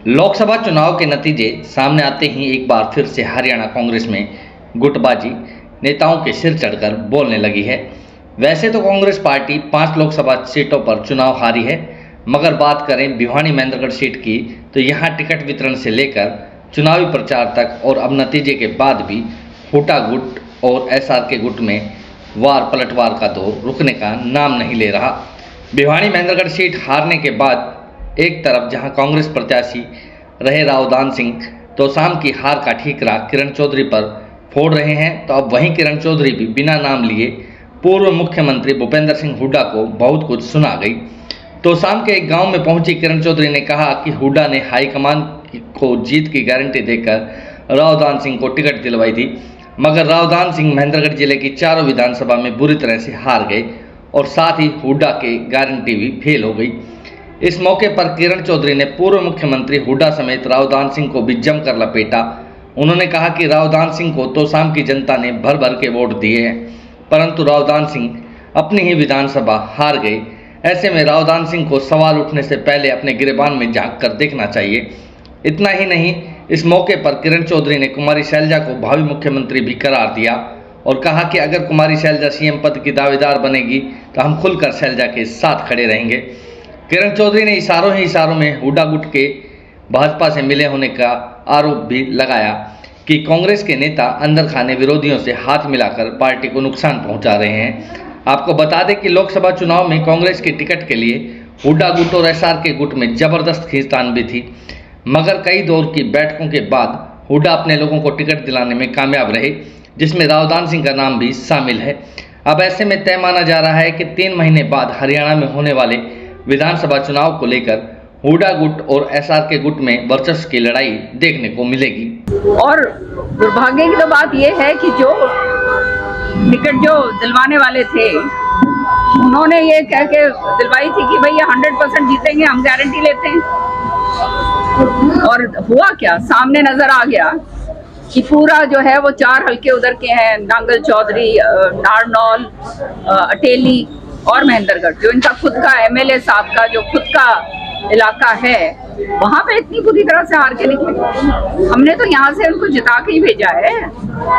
लोकसभा चुनाव के नतीजे सामने आते ही एक बार फिर से हरियाणा कांग्रेस में गुटबाजी नेताओं के सिर चढ़कर बोलने लगी है। वैसे तो कांग्रेस पार्टी 5 लोकसभा सीटों पर चुनाव हारी है, मगर बात करें भिवानी महेंद्रगढ़ सीट की तो यहां टिकट वितरण से लेकर चुनावी प्रचार तक और अब नतीजे के बाद भी हुड्डा गुट और एसआर के गुट में वार पलटवार का दौर रुकने का नाम नहीं ले रहा। भिवानी महेंद्रगढ़ सीट हारने के बाद एक तरफ जहां कांग्रेस प्रत्याशी रहे रावदान सिंह तोसाम की हार का ठीकरा किरण चौधरी पर फोड़ रहे हैं, तो अब वहीं किरण चौधरी भी बिना नाम लिए पूर्व मुख्यमंत्री भूपेंद्र सिंह हुड्डा को बहुत कुछ सुना गई। तोसाम के एक गांव में पहुंची किरण चौधरी ने कहा कि हुड्डा ने हाईकमान को जीत की गारंटी देकर रावदान सिंह को टिकट दिलवाई थी, मगर रावदान सिंह महेंद्रगढ़ जिले की चारों विधानसभा में बुरी तरह से हार गए और साथ ही हुड्डा की गारंटी भी फेल हो गई। इस मौके पर किरण चौधरी ने पूर्व मुख्यमंत्री हुड्डा समेत रावदान सिंह को भी जमकर लपेटा। उन्होंने कहा कि रावदान सिंह को तोसाम की जनता ने भर भर के वोट दिए हैं, परंतु रावदान सिंह अपनी ही विधानसभा हार गए। ऐसे में रावदान सिंह को सवाल उठने से पहले अपने गिरेबान में झांक कर देखना चाहिए। इतना ही नहीं, इस मौके पर किरण चौधरी ने कुमारी शैलजा को भावी मुख्यमंत्री भी करार दिया और कहा कि अगर कुमारी शैलजा सीएम पद की दावेदार बनेगी तो हम खुलकर शैलजा के साथ खड़े रहेंगे। किरण चौधरी ने इशारों में हुड्डा गुट के भाजपा से मिले होने का आरोप भी लगाया कि कांग्रेस के नेता अंदर खाने विरोधियों से हाथ मिलाकर पार्टी को नुकसान पहुंचा रहे हैं। आपको बता दें कि लोकसभा चुनाव में कांग्रेस के टिकट के लिए हुड्डा गुट और एसआर के गुट में जबरदस्त खींचतान भी थी, मगर कई दौर की बैठकों के बाद हुड्डा अपने लोगों को टिकट दिलाने में कामयाब रहे, जिसमें रावदान सिंह का नाम भी शामिल है। अब ऐसे में तय माना जा रहा है कि 3 महीने बाद हरियाणा में होने वाले विधानसभा चुनाव को लेकर हुड्डा गुट और एसआर के गुट में वर्चस्व की लड़ाई देखने को मिलेगी। और दुर्भाग्य की तो बात यह है कि जो टिकट जो दिलवाने वाले थे उन्होंने ये कह के दिलवाई थी कि भैया 100% जीतेंगे, हम गारंटी लेते हैं। और हुआ क्या, सामने नजर आ गया कि पूरा जो है वो 4 हल्के उधर के हैं, नांगल चौधरी, नारनौल, अटेली और महेंद्रगढ़, जो इनका खुद का एमएलए साहब का जो खुद का इलाका है, वहां पे इतनी बुरी तरह से हार के निकले। हमने तो यहाँ से उनको जिता के ही भेजा है।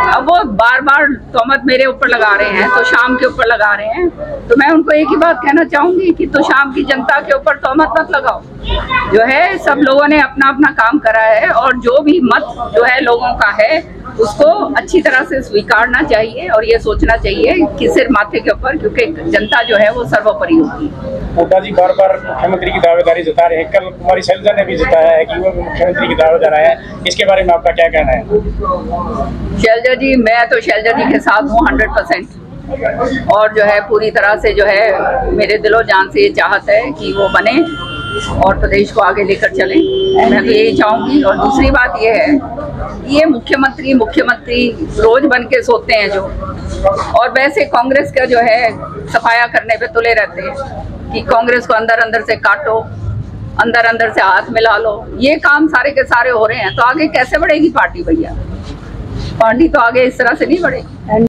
अब वो बार बार तोहमत मेरे ऊपर लगा रहे हैं, तो शाम के ऊपर लगा रहे हैं। तो मैं उनको एक ही बात कहना चाहूंगी कि तो शाम की जनता के ऊपर तोहमत मत लगाओ। जो है सब लोगों ने अपना अपना काम करा है और जो भी मत जो है लोगों का है उसको अच्छी तरह से स्वीकारना चाहिए और ये सोचना चाहिए कि सिर माथे के ऊपर, क्योंकि जनता जो है वो सर्वोपरि होती है। हुड्डा जी बार बार मुख्यमंत्री की दावेदारी जता रहे हैं, कल कुमारी शैलजा ने भी जताया है कि वो मुख्यमंत्री की दावेदार है। इसके बारे में आपका क्या कहना है? शैलजा जी, मैं तो शैलजा जी के साथ हूँ 100%, और जो है पूरी तरह से जो है मेरे दिलो जान से ये चाहत है कि वो बने और प्रदेश को आगे लेकर चलें। मैं तो यही चाहूँगी। और दूसरी बात ये है, ये मुख्यमंत्री रोज बन के सोते हैं जो, और वैसे कांग्रेस का जो है सफाया करने पे तुले रहते हैं कि कांग्रेस को अंदर से काटो, अंदर से हाथ मिला लो। ये काम सारे के सारे हो रहे हैं, तो आगे कैसे बढ़ेगी पार्टी भैया? पार्टी तो आगे इस तरह से नहीं बढ़ेगी।